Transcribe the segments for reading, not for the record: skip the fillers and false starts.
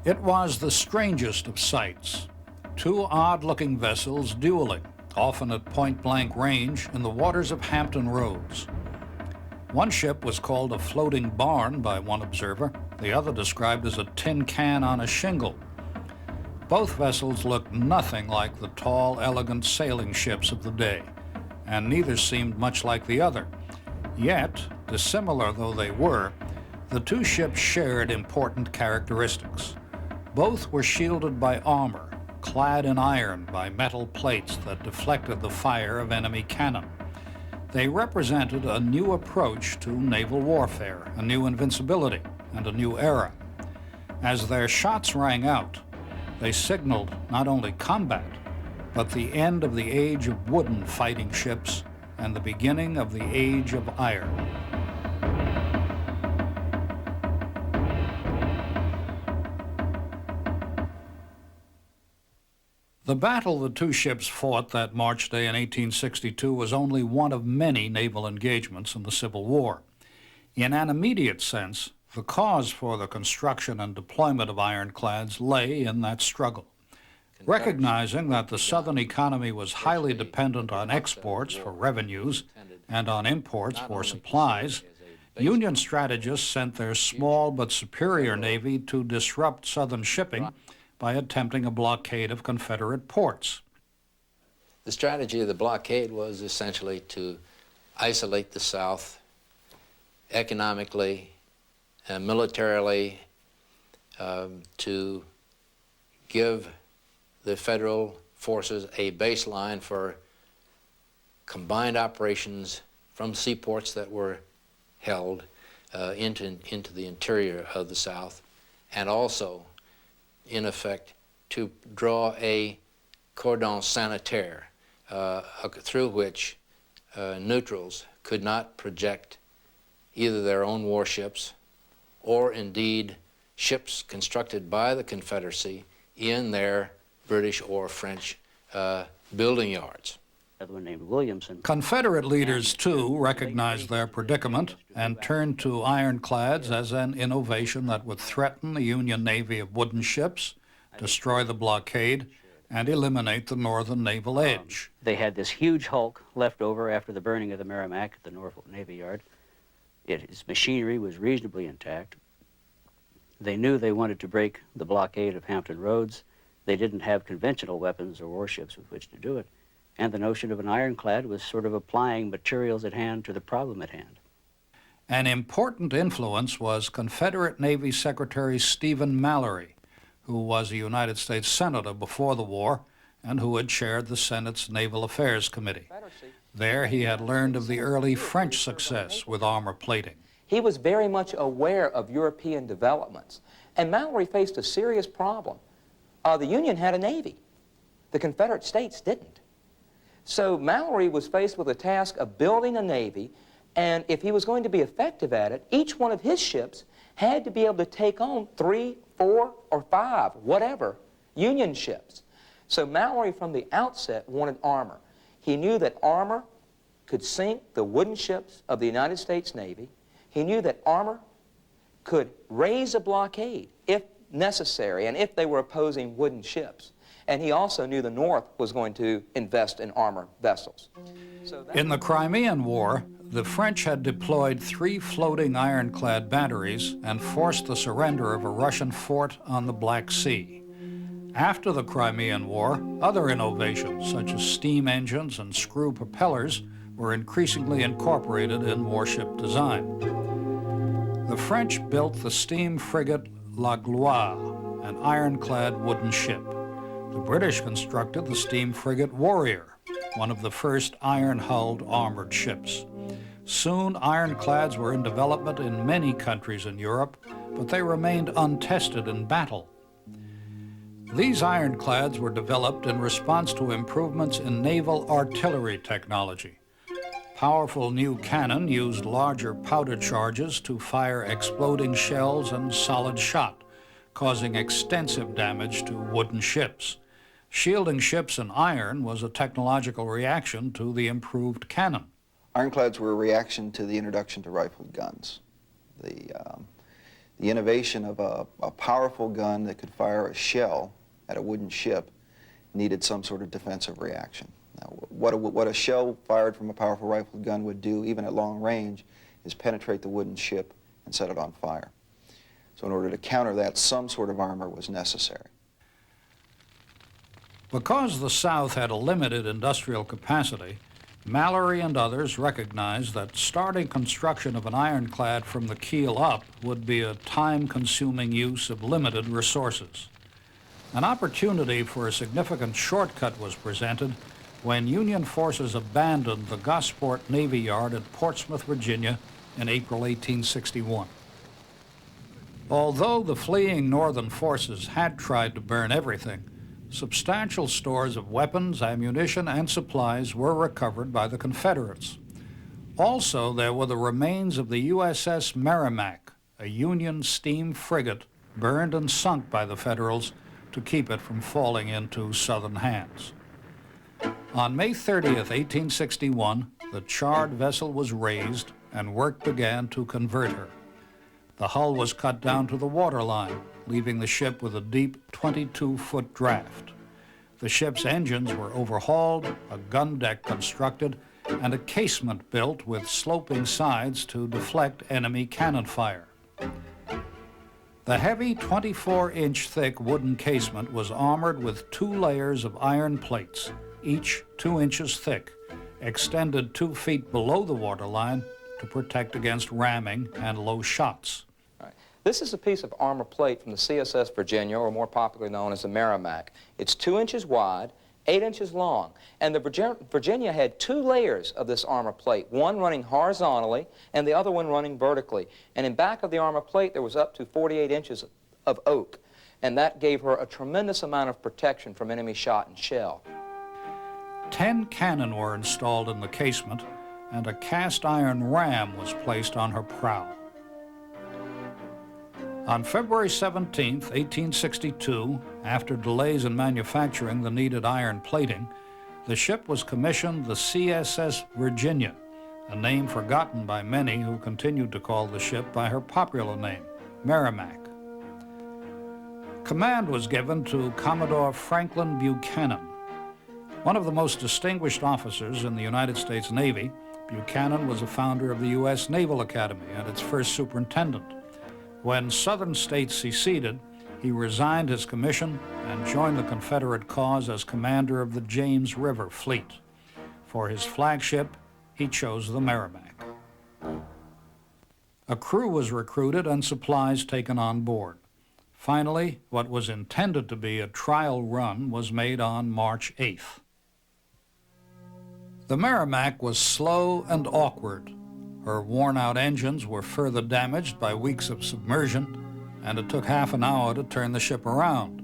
It was the strangest of sights. Two odd-looking vessels dueling, often at point-blank range, in the waters of Hampton Roads. One ship was called a floating barn by one observer, the other described as a tin can on a shingle. Both vessels looked nothing like the tall, elegant sailing ships of the day, and neither seemed much like the other. Yet, dissimilar though they were, the two ships shared important characteristics. Both were shielded by armor, clad in iron by metal plates that deflected the fire of enemy cannon. They represented a new approach to naval warfare, a new invincibility, and a new era. As their shots rang out, they signaled not only combat, but the end of the age of wooden fighting ships and the beginning of the age of iron. The battle the two ships fought that March day in 1862 was only one of many naval engagements in the Civil War. In an immediate sense, the cause for the construction and deployment of ironclads lay in that struggle. Recognizing that the Southern economy was highly dependent on exports for revenues and on imports for supplies, Union strategists sent their small but superior navy to disrupt Southern shipping by attempting a blockade of Confederate ports. The strategy of the blockade was essentially to isolate the South economically and militarily, to give the federal forces a baseline for combined operations from seaports that were held into the interior of the South, and also, in effect, to draw a cordon sanitaire through which neutrals could not project either their own warships or indeed ships constructed by the Confederacy in their British or French building yards. Confederate leaders, too, recognized their predicament and turned to ironclads as an innovation that would threaten the Union Navy of wooden ships, destroy the blockade, and eliminate the northern naval edge. They had this huge hulk left over after the burning of the Merrimac at the Norfolk Navy Yard. Its machinery was reasonably intact. They knew they wanted to break the blockade of Hampton Roads. They didn't have conventional weapons or warships with which to do it. And the notion of an ironclad was sort of applying materials at hand to the problem at hand. An important influence was Confederate Navy Secretary Stephen Mallory, who was a United States Senator before the war and who had chaired the Senate's Naval Affairs Committee. There he had learned of the early French success with armor plating. He was very much aware of European developments, and Mallory faced a serious problem. The Union had a navy. The Confederate States didn't. So Mallory was faced with the task of building a navy, and if he was going to be effective at it, each one of his ships had to be able to take on 3, 4, or 5, whatever, Union ships. So Mallory from the outset wanted armor. He knew that armor could sink the wooden ships of the United States Navy. He knew that armor could raise a blockade if necessary and if they were opposing wooden ships. And he also knew the North was going to invest in armor vessels. In the Crimean War, the French had deployed 3 floating ironclad batteries and forced the surrender of a Russian fort on the Black Sea. After the Crimean War, other innovations, such as steam engines and screw propellers, were increasingly incorporated in warship design. The French built the steam frigate La Gloire, an ironclad wooden ship. The British constructed the steam frigate Warrior, one of the first iron-hulled armored ships. Soon, ironclads were in development in many countries in Europe, but they remained untested in battle. These ironclads were developed in response to improvements in naval artillery technology. Powerful new cannon used larger powder charges to fire exploding shells and solid shot, causing extensive damage to wooden ships. Shielding ships in iron was a technological reaction to the improved cannon. Ironclads were a reaction to the introduction to rifled guns. The innovation of a powerful gun that could fire a shell at a wooden ship needed some sort of defensive reaction. Now, what a shell fired from a powerful rifled gun would do, even at long range, is penetrate the wooden ship and set it on fire. So in order to counter that, some sort of armor was necessary. Because the South had a limited industrial capacity, Mallory and others recognized that starting construction of an ironclad from the keel up would be a time-consuming use of limited resources. An opportunity for a significant shortcut was presented when Union forces abandoned the Gosport Navy Yard at Portsmouth, Virginia in April 1861. Although the fleeing Northern forces had tried to burn everything, substantial stores of weapons, ammunition, and supplies were recovered by the Confederates. Also, there were the remains of the USS Merrimac, a Union steam frigate burned and sunk by the Federals to keep it from falling into Southern hands. On May 30th, 1861, the charred vessel was raised and work began to convert her. The hull was cut down to the waterline, leaving the ship with a deep 22-foot draft. The ship's engines were overhauled, a gun deck constructed, and a casement built with sloping sides to deflect enemy cannon fire. The heavy 24-inch thick wooden casement was armored with 2 layers of iron plates, each 2 inches thick, extended 2 feet below the waterline to protect against ramming and low shots. This is a piece of armor plate from the CSS Virginia, or more popularly known as the Merrimac. It's 2 inches wide, 8 inches long, and the Virginia had 2 layers of this armor plate, one running horizontally and the other one running vertically. And in back of the armor plate there was up to 48 inches of oak, and that gave her a tremendous amount of protection from enemy shot and shell. 10 cannon were installed in the casement, and a cast iron ram was placed on her prow. On February 17, 1862, after delays in manufacturing the needed iron plating, the ship was commissioned the CSS Virginia, a name forgotten by many who continued to call the ship by her popular name, Merrimac. Command was given to Commodore Franklin Buchanan. One of the most distinguished officers in the United States Navy, Buchanan was a founder of the U.S. Naval Academy and its first superintendent. When Southern states seceded, he resigned his commission and joined the Confederate cause as commander of the James River Fleet. For his flagship, he chose the Merrimac. A crew was recruited and supplies taken on board. Finally, what was intended to be a trial run was made on March 8th. The Merrimac was slow and awkward. Her worn-out engines were further damaged by weeks of submersion, and it took half an hour to turn the ship around.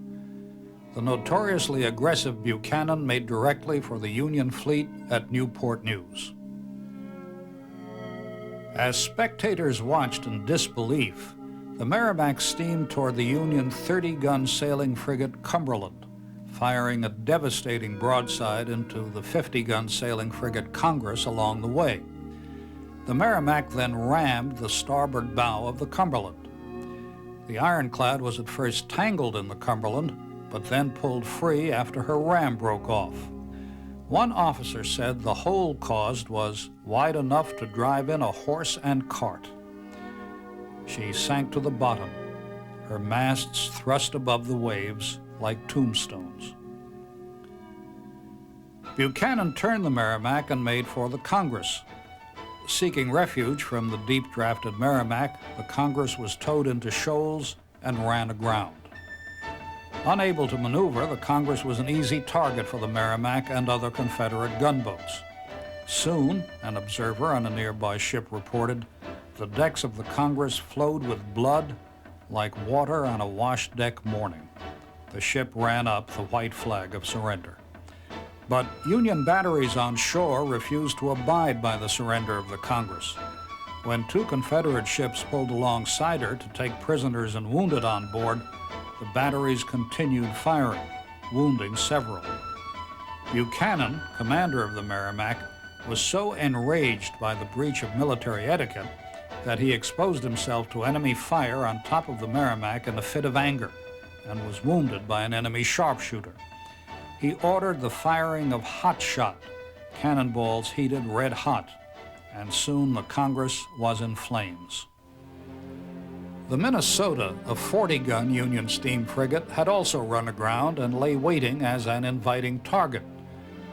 The notoriously aggressive Buchanan made directly for the Union fleet at Newport News. As spectators watched in disbelief, the Merrimac steamed toward the Union 30-gun sailing frigate Cumberland, firing a devastating broadside into the 50-gun sailing frigate Congress along the way. The Merrimac then rammed the starboard bow of the Cumberland. The ironclad was at first tangled in the Cumberland, but then pulled free after her ram broke off. One officer said the hole caused was wide enough to drive in a horse and cart. She sank to the bottom, her masts thrust above the waves like tombstones. Buchanan turned the Merrimac and made for the Congress. Seeking refuge from the deep-drafted Merrimac, the Congress was towed into shoals and ran aground. Unable to maneuver, the Congress was an easy target for the Merrimac and other Confederate gunboats. Soon, an observer on a nearby ship reported, the decks of the Congress flowed with blood like water on a wash-deck morning. The ship ran up the white flag of surrender. But Union batteries on shore refused to abide by the surrender of the Congress. When 2 Confederate ships pulled alongside her to take prisoners and wounded on board, the batteries continued firing, wounding several. Buchanan, commander of the Merrimac, was so enraged by the breach of military etiquette, that he exposed himself to enemy fire on top of the Merrimac in a fit of anger and was wounded by an enemy sharpshooter. He ordered the firing of hot shot, cannonballs heated red hot, and soon the Congress was in flames. The Minnesota, a 40-gun Union steam frigate, had also run aground and lay waiting as an inviting target.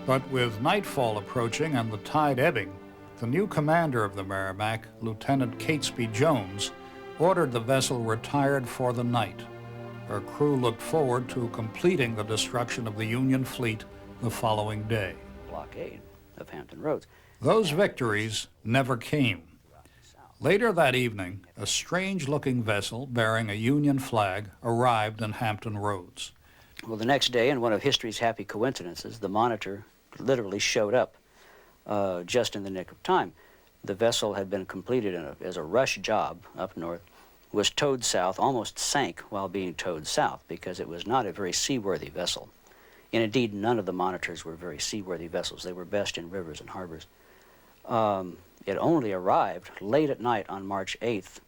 But with nightfall approaching and the tide ebbing, the new commander of the Merrimac, Lieutenant Catesby Jones, ordered the vessel retired for the night. Her crew looked forward to completing the destruction of the Union fleet the following day. Blockade of Hampton Roads. Those victories never came. Later that evening, a strange-looking vessel bearing a Union flag arrived in Hampton Roads. Well, the next day, in one of history's happy coincidences, the Monitor literally showed up just in the nick of time. The vessel had been completed as a rush job up north, was towed south, almost sank while being towed south because it was not a very seaworthy vessel. And indeed, none of the Monitors were very seaworthy vessels. They were best in rivers and harbors. It only arrived late at night on March 8th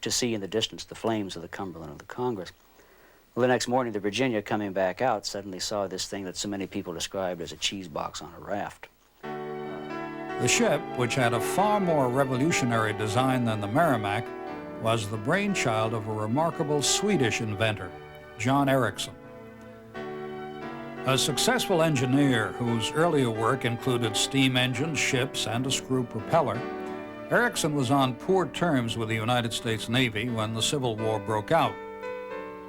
to see in the distance the flames of the Cumberland and the Congress. Well, the next morning, the Virginia, coming back out, suddenly saw this thing that so many people described as a cheese box on a raft. The ship, which had a far more revolutionary design than the Merrimac, was the brainchild of a remarkable Swedish inventor, John Ericsson. A successful engineer whose earlier work included steam engines, ships, and a screw propeller, Ericsson was on poor terms with the United States Navy when the Civil War broke out.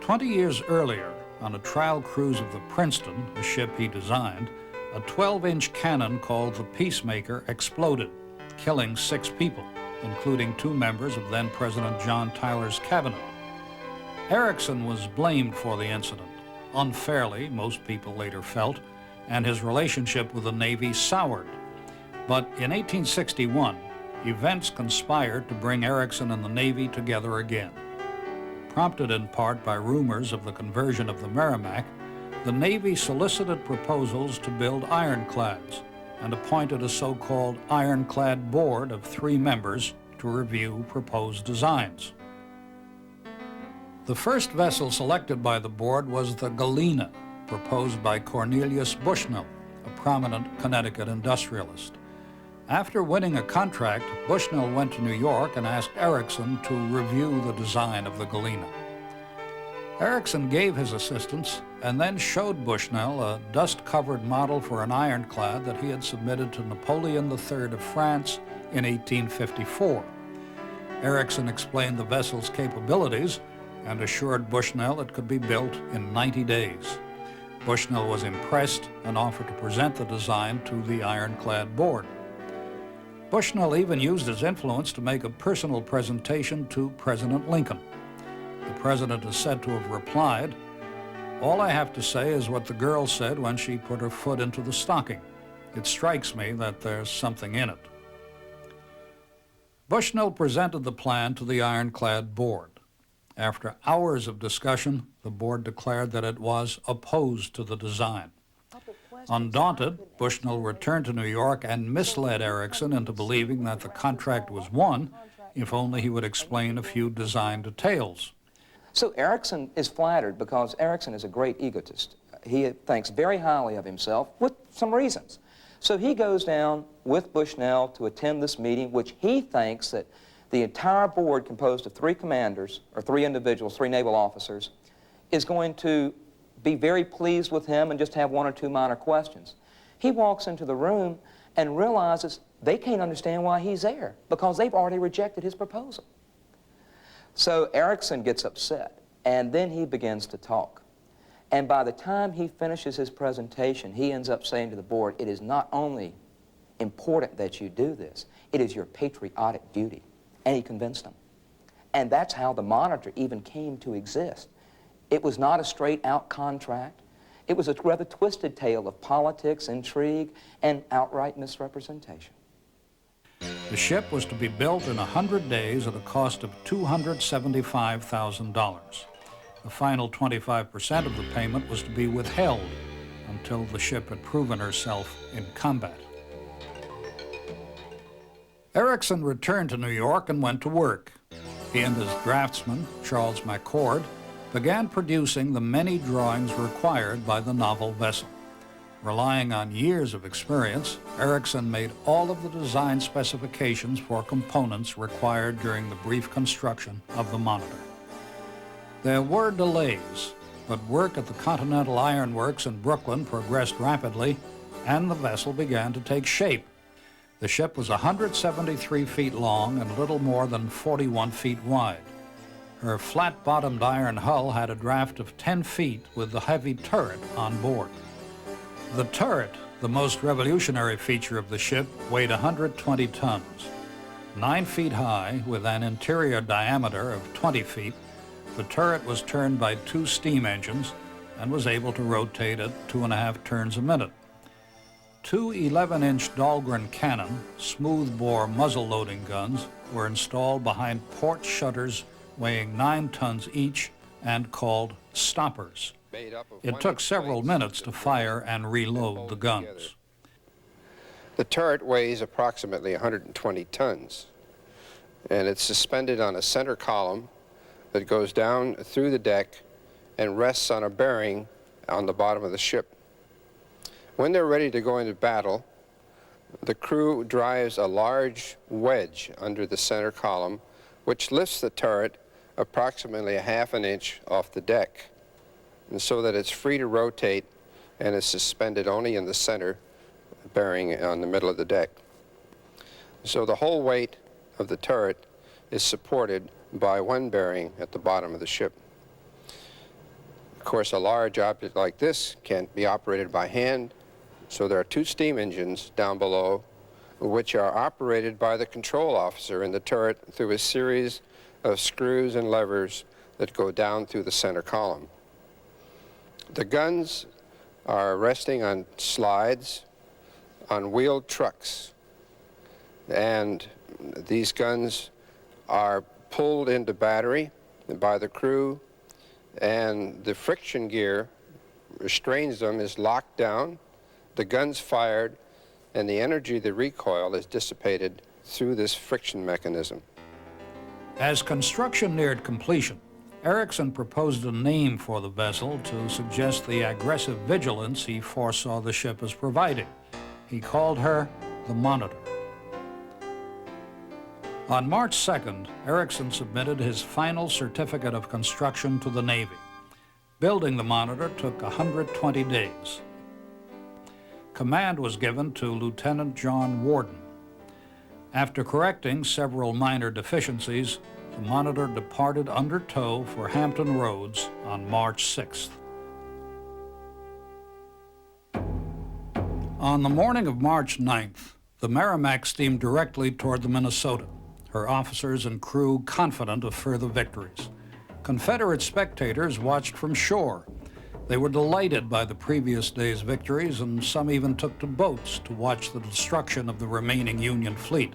20 years earlier, on a trial cruise of the Princeton, a ship he designed, a 12-inch cannon called the Peacemaker exploded, killing 6 people, including 2 members of then-President John Tyler's cabinet. Ericsson was blamed for the incident. Unfairly, most people later felt, and his relationship with the Navy soured. But in 1861, events conspired to bring Ericsson and the Navy together again. Prompted in part by rumors of the conversion of the Merrimac, the Navy solicited proposals to build ironclads and appointed a so-called ironclad board of 3 members to review proposed designs. The first vessel selected by the board was the Galena, proposed by Cornelius Bushnell, a prominent Connecticut industrialist. After winning a contract, Bushnell went to New York and asked Ericsson to review the design of the Galena. Ericsson gave his assistance and then showed Bushnell a dust-covered model for an ironclad that he had submitted to Napoleon III of France in 1854. Ericsson explained the vessel's capabilities and assured Bushnell it could be built in 90 days. Bushnell was impressed and offered to present the design to the ironclad board. Bushnell even used his influence to make a personal presentation to President Lincoln. The president is said to have replied, "All I have to say is what the girl said when she put her foot into the stocking. It strikes me that there's something in it." Bushnell presented the plan to the ironclad board. After hours of discussion, the board declared that it was opposed to the design. Undaunted, Bushnell returned to New York and misled Ericsson into believing that the contract was won if only he would explain a few design details. So Ericsson is flattered because Ericsson is a great egotist. He thinks very highly of himself with some reasons. So he goes down with Bushnell to attend this meeting, which he thinks that the entire board, composed of 3 commanders, or 3 individuals, 3 naval officers, is going to be very pleased with him and just have 1 or 2 minor questions. He walks into the room and realizes they can't understand why he's there because they've already rejected his proposal. So Ericsson gets upset, and then he begins to talk. And by the time he finishes his presentation, he ends up saying to the board, "It is not only important that you do this, it is your patriotic duty." And he convinced them. And that's how the Monitor even came to exist. It was not a straight-out contract. It was a rather twisted tale of politics, intrigue, and outright misrepresentation. The ship was to be built in 100 days at a cost of $275,000. The final 25% of the payment was to be withheld until the ship had proven herself in combat. Erickson returned to New York and went to work. He and his draftsman, Charles McCord, began producing the many drawings required by the novel vessel. Relying on years of experience, Erickson made all of the design specifications for components required during the brief construction of the Monitor. There were delays, but work at the Continental Iron Works in Brooklyn progressed rapidly, and the vessel began to take shape. The ship was 173 feet long and a little more than 41 feet wide. Her flat-bottomed iron hull had a draft of 10 feet with the heavy turret on board. The turret, the most revolutionary feature of the ship, weighed 120 tons. 9 feet high, with an interior diameter of 20 feet, the turret was turned by 2 steam engines and was able to rotate at 2.5 turns a minute. 2 11-inch Dahlgren cannon, smooth-bore muzzle-loading guns, were installed behind port shutters weighing 9 tons each and called stoppers. It took several minutes to fire and reload the guns. The turret weighs approximately 120 tons, and it's suspended on a center column that goes down through the deck and rests on a bearing on the bottom of the ship. When they're ready to go into battle, the crew drives a large wedge under the center column, which lifts the turret approximately 1/2 inch off the deck, and so that it's free to rotate and is suspended only in the center bearing on the middle of the deck. So the whole weight of the turret is supported by one bearing at the bottom of the ship. Of course, a large object like this can't be operated by hand, so there are 2 steam engines down below which are operated by the control officer in the turret through a series of screws and levers that go down through the center column. The guns are resting on slides on wheeled trucks, and these guns are pulled into battery by the crew, and the friction gear restrains them, is locked down, the gun's fired, and the energy of the recoil is dissipated through this friction mechanism. As construction neared completion, Erickson proposed a name for the vessel to suggest the aggressive vigilance he foresaw the ship as providing. He called her the Monitor. On March 2nd, Erickson submitted his final certificate of construction to the Navy. Building the Monitor took 120 days. Command was given to Lieutenant John Warden. After correcting several minor deficiencies, the Monitor departed under tow for Hampton Roads on March 6th. On the morning of March 9th, the Merrimac steamed directly toward the Minnesota, her officers and crew confident of further victories. Confederate spectators watched from shore. They were delighted by the previous day's victories, and some even took to boats to watch the destruction of the remaining Union fleet.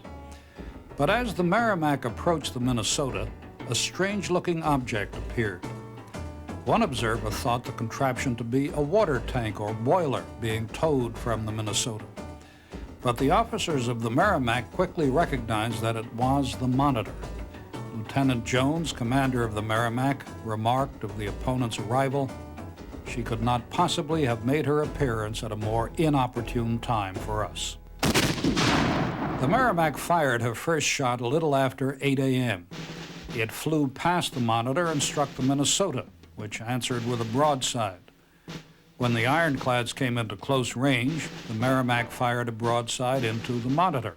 But as the Merrimac approached the Minnesota, a strange-looking object appeared. One observer thought the contraption to be a water tank or boiler being towed from the Minnesota. But the officers of the Merrimac quickly recognized that it was the Monitor. Lieutenant Jones, commander of the Merrimac, remarked of the opponent's arrival, "She could not possibly have made her appearance at a more inopportune time for us." The Merrimac fired her first shot a little after 8 a.m. It flew past the Monitor and struck the Minnesota, which answered with a broadside. When the ironclads came into close range, the Merrimac fired a broadside into the Monitor.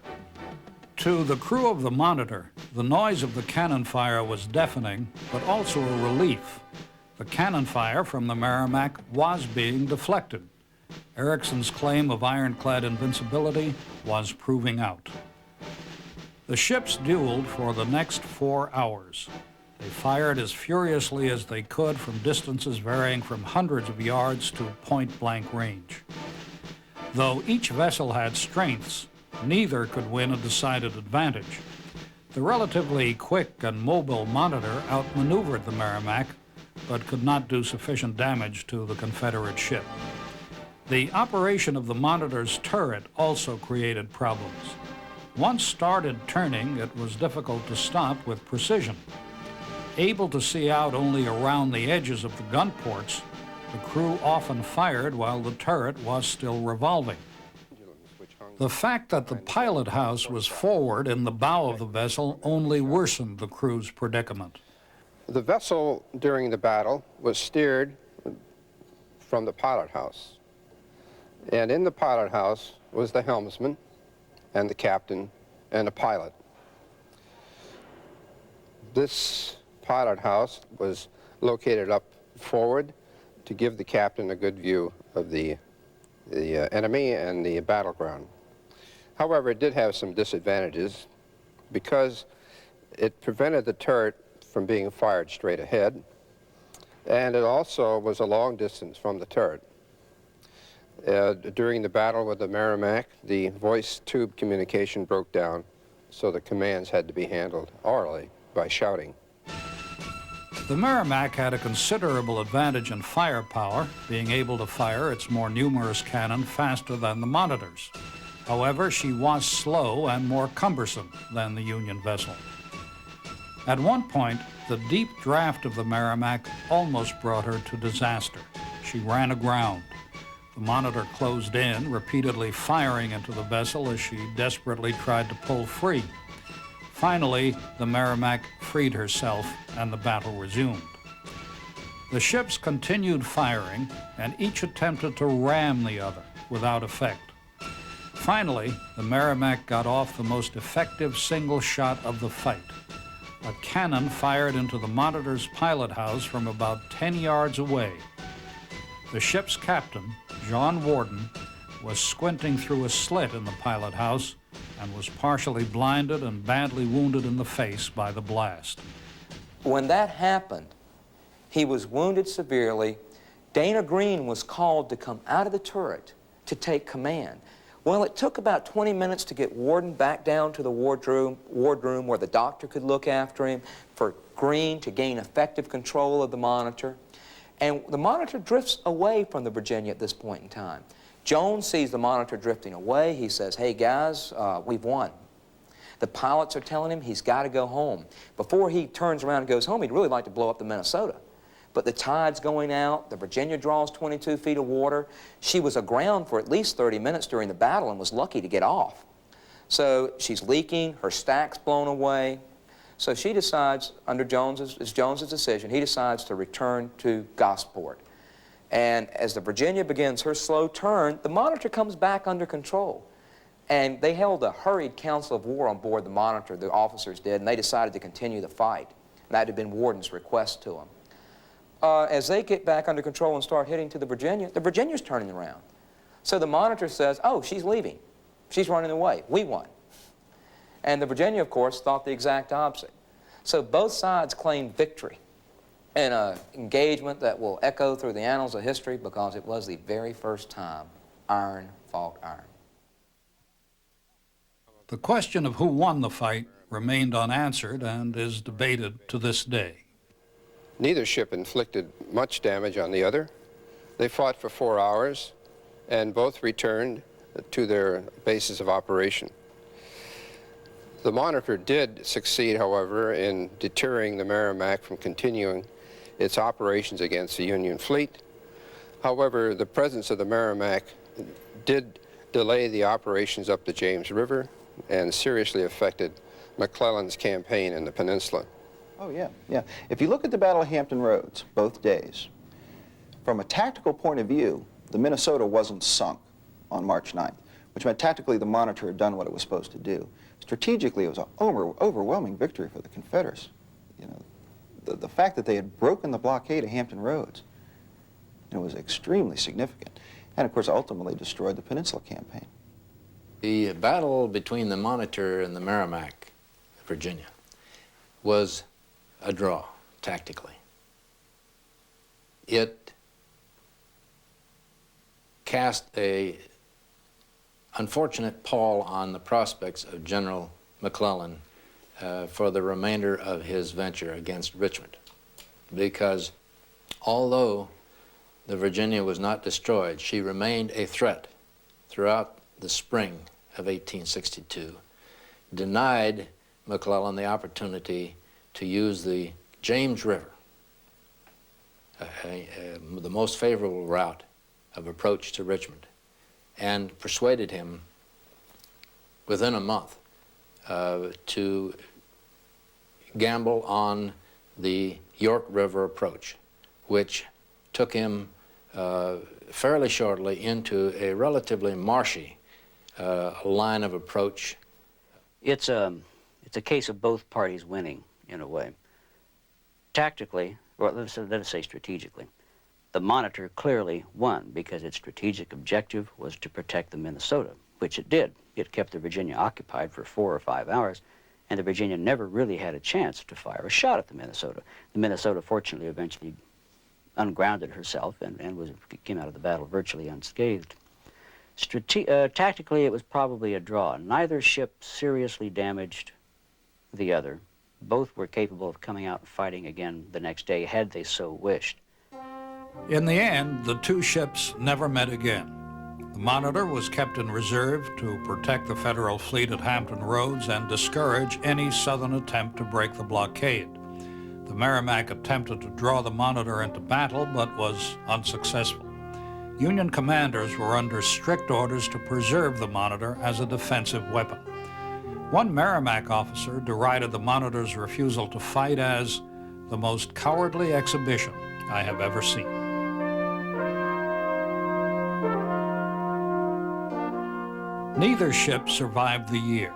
To the crew of the Monitor, the noise of the cannon fire was deafening, but also a relief. The cannon fire from the Merrimac was being deflected. Erickson's claim of ironclad invincibility was proving out. The ships dueled for the next 4 hours. They fired as furiously as they could from distances varying from hundreds of yards to point-blank range. Though each vessel had strengths, neither could win a decided advantage. The relatively quick and mobile Monitor outmaneuvered the Merrimac, but could not do sufficient damage to the Confederate ship. The operation of the Monitor's turret also created problems. Once started turning, it was difficult to stop with precision. Able to see out only around the edges of the gun ports, the crew often fired while the turret was still revolving. The fact that the pilot house was forward in the bow of the vessel only worsened the crew's predicament. The vessel during the battle was steered from the pilot house. And in the pilot house was the helmsman and the captain and the pilot. This pilot house was located up forward to give the captain a good view of the enemy and the battleground. However, it did have some disadvantages because it prevented the turret from being fired straight ahead, and it also was a long distance from the turret. During the battle with the Merrimac, the voice tube communication broke down, so the commands had to be handled orally by shouting. The Merrimac had a considerable advantage in firepower, being able to fire its more numerous cannon faster than the Monitors. However, she was slow and more cumbersome than the Union vessel. At one point, the deep draft of the Merrimac almost brought her to disaster. She ran aground. The Monitor closed in, repeatedly firing into the vessel as she desperately tried to pull free. Finally, the Merrimac freed herself and the battle resumed. The ships continued firing, and each attempted to ram the other without effect. Finally, the Merrimac got off the most effective single shot of the fight. A cannon fired into the Monitor's pilot house from about 10 yards away. The ship's captain, John Warden, was squinting through a slit in the pilot house and was partially blinded and badly wounded in the face by the blast. When that happened, he was wounded severely. Dana Green was called to come out of the turret to take command. Well, it took about 20 minutes to get Warden back down to the wardroom where the doctor could look after him, for Green to gain effective control of the Monitor. And the Monitor drifts away from the Virginia at this point in time. Jones sees the Monitor drifting away. He says, "Hey guys, we've won." The pilots are telling him he's got to go home. Before he turns around and goes home, he'd really like to blow up the Minnesota. But the tide's going out. The Virginia draws 22 feet of water. She was aground for at least 30 minutes during the battle and was lucky to get off. So she's leaking, her stack's blown away. So she decides, under Jones's decision, he decides to return to Gosport. And as the Virginia begins her slow turn, the Monitor comes back under control. And they held a hurried council of war on board the Monitor, the officers did, and they decided to continue the fight. And that had been Warden's request to them. As they get back under control and start heading to the Virginia's turning around. So the Monitor says, "Oh, she's leaving. She's running away. We won." And the Virginia, of course, thought the exact opposite. So both sides claimed victory in an engagement that will echo through the annals of history because it was the very first time iron fought iron. The question of who won the fight remained unanswered and is debated to this day. Neither ship inflicted much damage on the other. They fought for 4 hours, and both returned to their bases of operation. The Monitor did succeed, however, in deterring the Merrimac from continuing its operations against the Union fleet. However, the presence of the Merrimac did delay the operations up the James River and seriously affected McClellan's campaign in the peninsula. Oh, yeah, yeah. If you look at the Battle of Hampton Roads, both days, from a tactical point of view, the Minnesota wasn't sunk on March 9th, which meant tactically the Monitor had done what it was supposed to do. Strategically, it was an overwhelming victory for the Confederates. You know, the fact that they had broken the blockade of Hampton Roads, it was extremely significant, and of course ultimately destroyed the Peninsula Campaign. The battle between the Monitor and the Merrimac, Virginia, was a draw, tactically. It cast a unfortunate pall on the prospects of General McClellan for the remainder of his venture against Richmond, because although the Virginia was not destroyed, she remained a threat throughout the spring of 1862, denied McClellan the opportunity to use the James River, the most favorable route of approach to Richmond, and persuaded him within a month to gamble on the York River approach, which took him fairly shortly into a relatively marshy line of approach. It's a case of both parties winning, in a way. Tactically, or let us say strategically, the Monitor clearly won because its strategic objective was to protect the Minnesota, which it did. It kept the Virginia occupied for 4 or 5 hours, and the Virginia never really had a chance to fire a shot at the Minnesota. The Minnesota, fortunately, eventually ungrounded herself and came out of the battle virtually unscathed. Tactically, it was probably a draw. Neither ship seriously damaged the other. Both were capable of coming out and fighting again the next day, had they so wished. In the end, the two ships never met again. The Monitor was kept in reserve to protect the Federal fleet at Hampton Roads and discourage any Southern attempt to break the blockade. The Merrimac attempted to draw the Monitor into battle, but was unsuccessful. Union commanders were under strict orders to preserve the Monitor as a defensive weapon. One Merrimac officer derided the Monitor's refusal to fight as the most cowardly exhibition I have ever seen. Neither ship survived the year.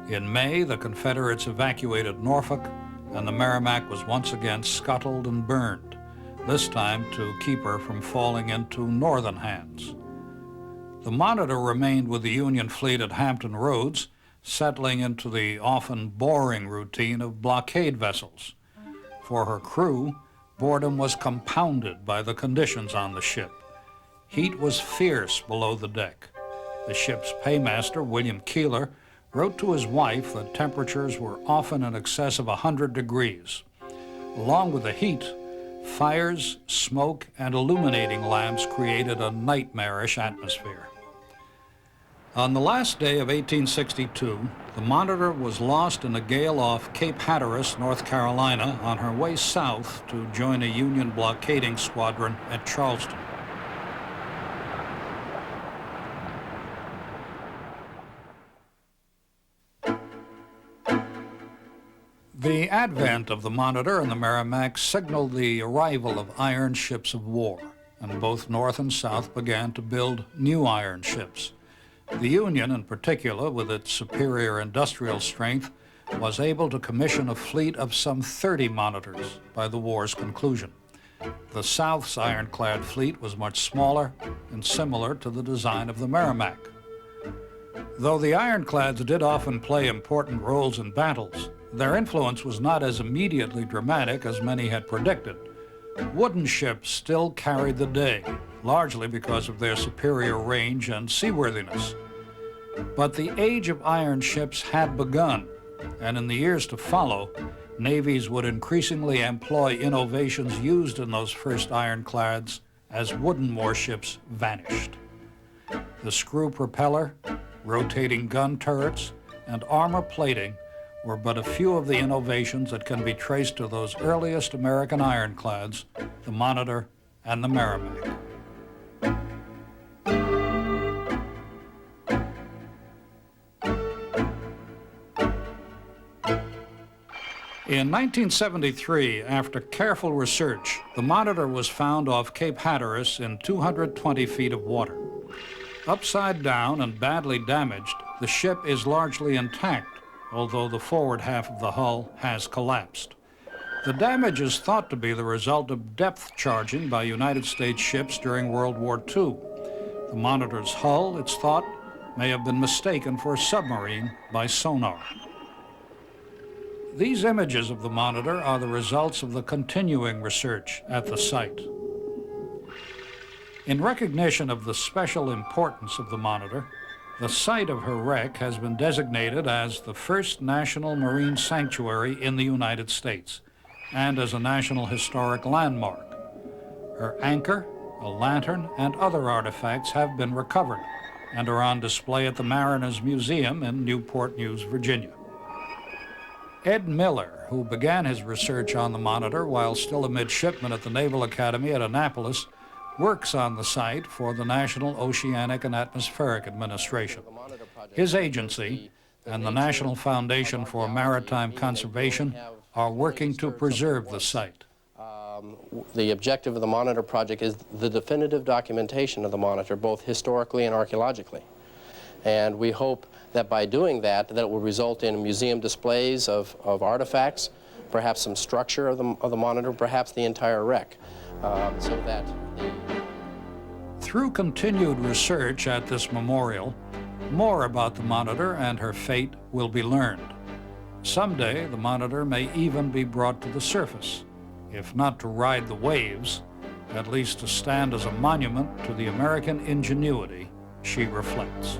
In May, the Confederates evacuated Norfolk, and the Merrimac was once again scuttled and burned, this time to keep her from falling into Northern hands. The Monitor remained with the Union fleet at Hampton Roads, settling into the often boring routine of blockade vessels. For her crew, boredom was compounded by the conditions on the ship. Heat was fierce below the deck. The ship's paymaster, William Keeler, wrote to his wife that temperatures were often in excess of 100 degrees. Along with the heat, fires, smoke, and illuminating lamps created a nightmarish atmosphere. On the last day of 1862, the Monitor was lost in a gale off Cape Hatteras, North Carolina, on her way south to join a Union blockading squadron at Charleston. The advent of the Monitor and the Merrimac signaled the arrival of iron ships of war, and both North and South began to build new iron ships. The Union, in particular, with its superior industrial strength, was able to commission a fleet of some 30 Monitors by the war's conclusion. The South's ironclad fleet was much smaller and similar to the design of the Merrimac. Though the ironclads did often play important roles in battles, their influence was not as immediately dramatic as many had predicted. Wooden ships still carried the day, largely because of their superior range and seaworthiness. But the age of iron ships had begun, and in the years to follow, navies would increasingly employ innovations used in those first ironclads as wooden warships vanished. The screw propeller, rotating gun turrets, and armor plating were but a few of the innovations that can be traced to those earliest American ironclads, the Monitor and the Merrimac. In 1973, after careful research, the Monitor was found off Cape Hatteras in 220 feet of water. Upside down and badly damaged, the ship is largely intact, although the forward half of the hull has collapsed. The damage is thought to be the result of depth charging by United States ships during World War II. The Monitor's hull, it's thought, may have been mistaken for a submarine by sonar. These images of the Monitor are the results of the continuing research at the site. In recognition of the special importance of the Monitor, the site of her wreck has been designated as the first national marine sanctuary in the United States and as a National Historic Landmark. Her anchor, a lantern, and other artifacts have been recovered, and are on display at the Mariners Museum in Newport News, Virginia. Ed Miller, who began his research on the Monitor while still a midshipman at the Naval Academy at Annapolis, works on the site for the National Oceanic and Atmospheric Administration. His agency and the National Foundation for Maritime Conservation are working to preserve the site. The objective of the Monitor project is the definitive documentation of the Monitor, both historically and archaeologically. And we hope that by doing that, that it will result in museum displays of artifacts, perhaps some structure of the Monitor, perhaps the entire wreck, so that Through continued research at this memorial, more about the Monitor and her fate will be learned. Someday, the Monitor may even be brought to the surface, if not to ride the waves, at least to stand as a monument to the American ingenuity she reflects.